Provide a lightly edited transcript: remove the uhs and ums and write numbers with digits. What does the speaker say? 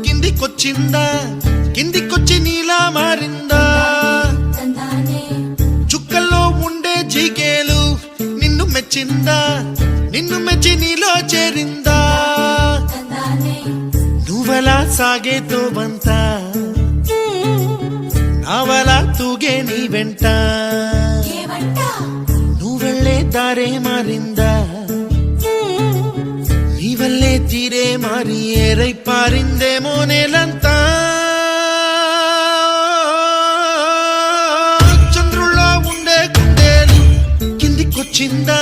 కిందికొచ్చిందా కిందికొచ్చి నీలా మారిందా చుక్కల్లో ఉండే జీకేలు నిన్ను మెచ్చిందా నిన్ను మెచ్చి నీలో చేరిందా నువ్వలా సాగేతో బంత నావలా తూగే నీ వెంట నువ్వెళ్ళే దారే మారిందా నీవల్లే తీరే మారి ఏరై పారిందేమో నేలంతా చంద్రుల్లో ఉండే కుందేలు కిందికొచ్చిందా